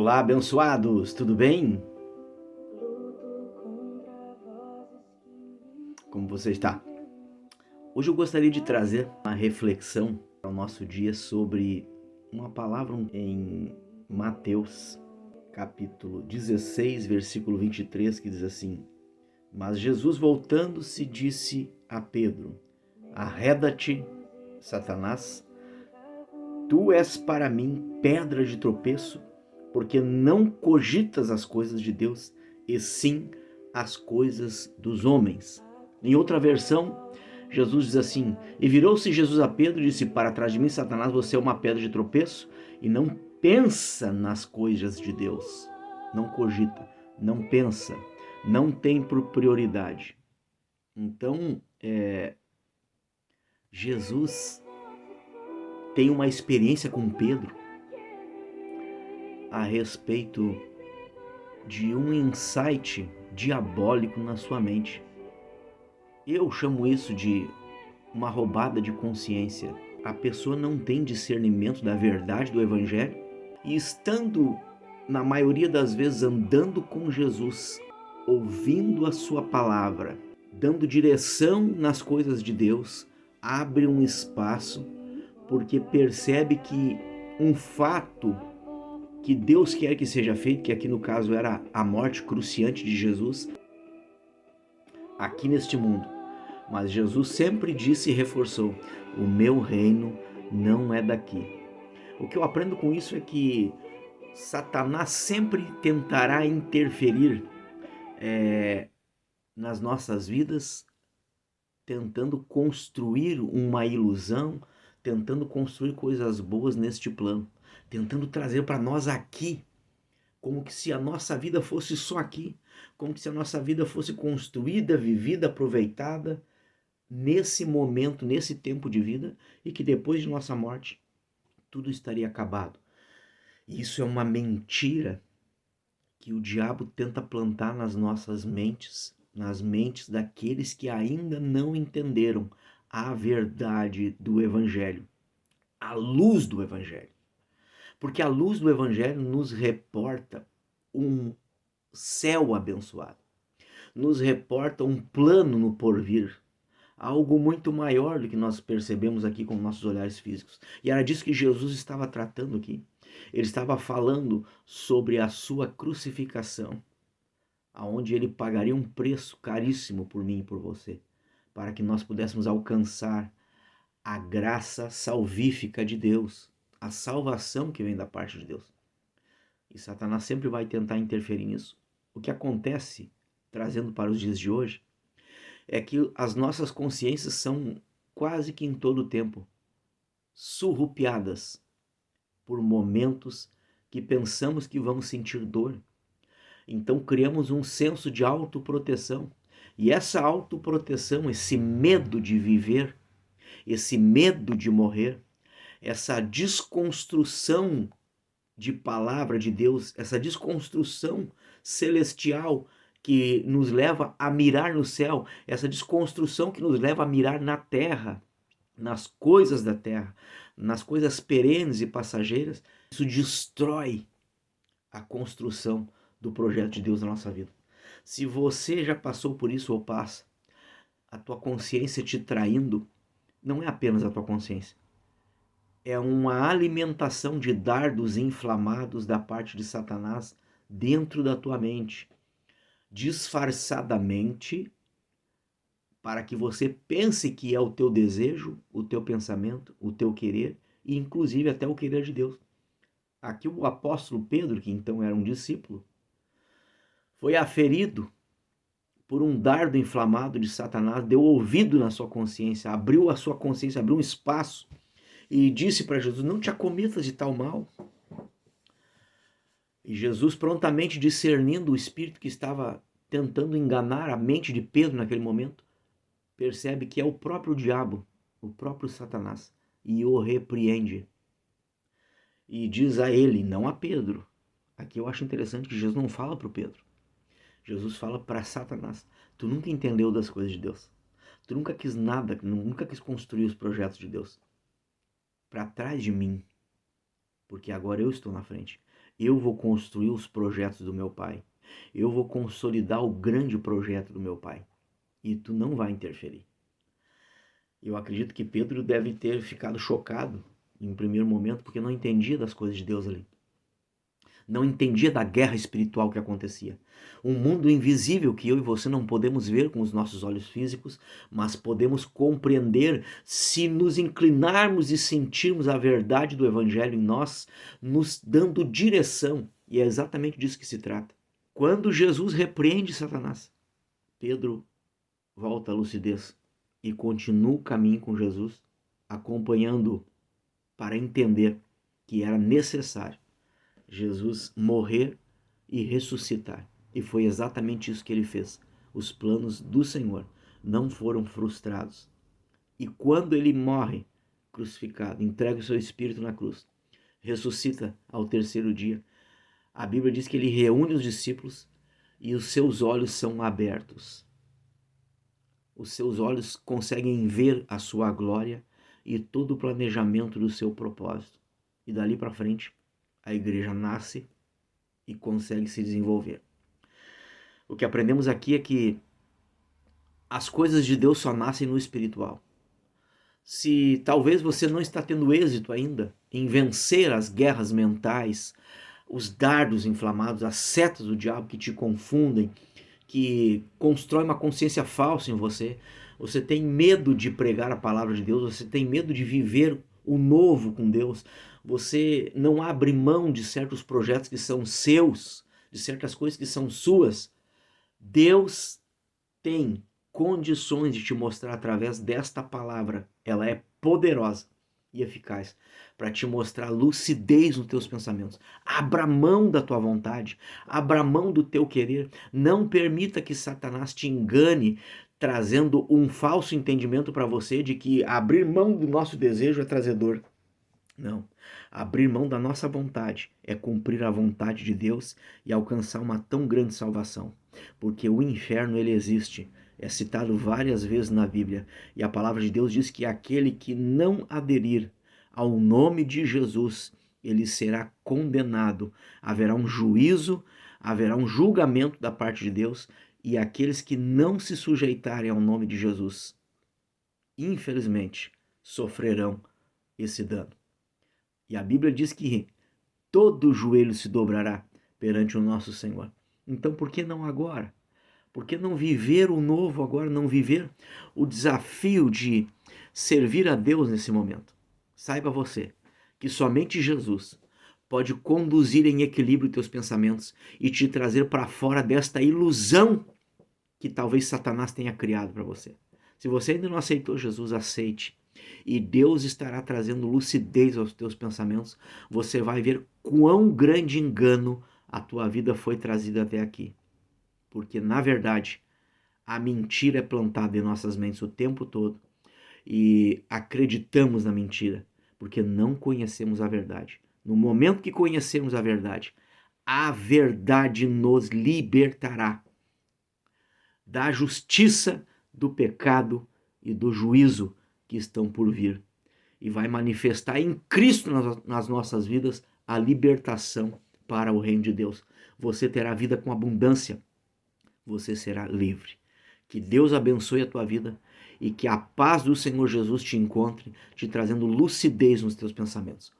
Olá, abençoados, tudo bem? Como você está? Hoje eu gostaria de trazer uma reflexão para o nosso dia sobre uma palavra em Mateus, capítulo 16, versículo 23, que diz assim: Mas Jesus, voltando-se, disse a Pedro: Arreda-te, Satanás, tu és para mim pedra de tropeço, porque não cogitas as coisas de Deus, e sim as coisas dos homens. Em outra versão, Jesus diz assim: E virou-se Jesus a Pedro e disse: Para trás de mim, Satanás, você é uma pedra de tropeço e não pensa nas coisas de Deus. Não cogita, não pensa, não tem por prioridade. Então, Jesus tem uma experiência com Pedro a respeito de um insight diabólico na sua mente. Eu chamo isso de uma roubada de consciência. A pessoa não tem discernimento da verdade do Evangelho e, estando, na maioria das vezes, andando com Jesus, ouvindo a sua palavra, dando direção nas coisas de Deus, abre um espaço porque percebe que um fato que Deus quer que seja feito, que aqui no caso era a morte cruciante de Jesus, aqui neste mundo. Mas Jesus sempre disse e reforçou: o meu reino não é daqui. O que eu aprendo com isso é que Satanás sempre tentará interferir nas nossas vidas, tentando construir uma ilusão, tentando construir coisas boas neste plano, tentando trazer para nós aqui, como que se a nossa vida fosse só aqui, como que se a nossa vida fosse construída, vivida, aproveitada nesse momento, nesse tempo de vida, e que depois de nossa morte tudo estaria acabado. E isso é uma mentira que o diabo tenta plantar nas nossas mentes, nas mentes daqueles que ainda não entenderam a verdade do Evangelho, a luz do Evangelho. Porque a luz do Evangelho nos reporta um céu abençoado, nos reporta um plano no porvir, algo muito maior do que nós percebemos aqui com nossos olhares físicos. E era disso que Jesus estava tratando aqui. Ele estava falando sobre a sua crucificação, aonde ele pagaria um preço caríssimo por mim e por você, para que nós pudéssemos alcançar a graça salvífica de Deus, a salvação que vem da parte de Deus. E Satanás sempre vai tentar interferir nisso. O que acontece, trazendo para os dias de hoje, é que as nossas consciências são quase que em todo o tempo surrupiadas por momentos que pensamos que vamos sentir dor. Então criamos um senso de autoproteção. E essa autoproteção, esse medo de viver, esse medo de morrer, essa desconstrução de palavra de Deus, essa desconstrução celestial que nos leva a mirar no céu, essa desconstrução que nos leva a mirar na terra, nas coisas da terra, nas coisas perenes e passageiras, isso destrói a construção do projeto de Deus na nossa vida. Se você já passou por isso ou passa, a tua consciência te traindo, não é apenas a tua consciência, é uma alimentação de dardos inflamados da parte de Satanás dentro da tua mente, disfarçadamente, para que você pense que é o teu desejo, o teu pensamento, o teu querer e inclusive até o querer de Deus. Aqui o apóstolo Pedro, que então era um discípulo, foi aferido por um dardo inflamado de Satanás, deu ouvido na sua consciência, abriu a sua consciência, abriu um espaço e disse para Jesus: não te acometas de tal mal. E Jesus, prontamente discernindo o espírito que estava tentando enganar a mente de Pedro naquele momento, percebe que é o próprio diabo, o próprio Satanás, e o repreende. E diz a ele, não a Pedro. Aqui eu acho interessante que Jesus não fala para o Pedro. Jesus fala para Satanás: tu nunca entendeu das coisas de Deus. Tu nunca quis nada, nunca quis construir os projetos de Deus. Para trás de mim, porque agora eu estou na frente. Eu vou construir os projetos do meu Pai. Eu vou consolidar o grande projeto do meu Pai. E tu não vai interferir. Eu acredito que Pedro deve ter ficado chocado em um primeiro momento, porque não entendia das coisas de Deus ali. Não entendia da guerra espiritual que acontecia. Um mundo invisível que eu e você não podemos ver com os nossos olhos físicos, mas podemos compreender se nos inclinarmos e sentirmos a verdade do Evangelho em nós, nos dando direção. E é exatamente disso que se trata. Quando Jesus repreende Satanás, Pedro volta à lucidez e continua o caminho com Jesus, acompanhando-o para entender que era necessário Jesus morrer e ressuscitar. E foi exatamente isso que ele fez. Os planos do Senhor não foram frustrados. E quando ele morre crucificado, entrega o seu espírito na cruz, ressuscita ao terceiro dia, a Bíblia diz que ele reúne os discípulos e os seus olhos são abertos. Os seus olhos conseguem ver a sua glória e todo o planejamento do seu propósito. E dali para frente, a igreja nasce e consegue se desenvolver. O que aprendemos aqui é que as coisas de Deus só nascem no espiritual. Se talvez você não está tendo êxito ainda em vencer as guerras mentais, os dardos inflamados, as setas do diabo que te confundem, que constrói uma consciência falsa em você, você tem medo de pregar a palavra de Deus, você tem medo de viver o novo com Deus, você não abre mão de certos projetos que são seus, de certas coisas que são suas. Deus tem condições de te mostrar através desta palavra. Ela é poderosa e eficaz para te mostrar lucidez nos teus pensamentos. Abra mão da tua vontade, abra mão do teu querer. Não permita que Satanás te engane, trazendo um falso entendimento para você de que abrir mão do nosso desejo é trazer dor. Não. Abrir mão da nossa vontade é cumprir a vontade de Deus e alcançar uma tão grande salvação. Porque o inferno, ele existe. É citado várias vezes na Bíblia. E a palavra de Deus diz que aquele que não aderir ao nome de Jesus, ele será condenado. Haverá um juízo, haverá um julgamento da parte de Deus. E aqueles que não se sujeitarem ao nome de Jesus, infelizmente, sofrerão esse dano. E a Bíblia diz que todo joelho se dobrará perante o nosso Senhor. Então, por que não agora? Por que não viver o novo agora? Não viver o desafio de servir a Deus nesse momento? Saiba você que somente Jesus pode conduzir em equilíbrio teus pensamentos e te trazer para fora desta ilusão que talvez Satanás tenha criado para você. Se você ainda não aceitou Jesus, aceite. E Deus estará trazendo lucidez aos teus pensamentos. Você vai ver quão grande engano a tua vida foi trazida até aqui. Porque, na verdade, a mentira é plantada em nossas mentes o tempo todo. E acreditamos na mentira, porque não conhecemos a verdade. No momento que conhecemos a verdade nos libertará da justiça, do pecado e do juízo que estão por vir. E vai manifestar em Cristo nas nossas vidas a libertação para o reino de Deus. Você terá vida com abundância. Você será livre. Que Deus abençoe a tua vida e que a paz do Senhor Jesus te encontre, te trazendo lucidez nos teus pensamentos.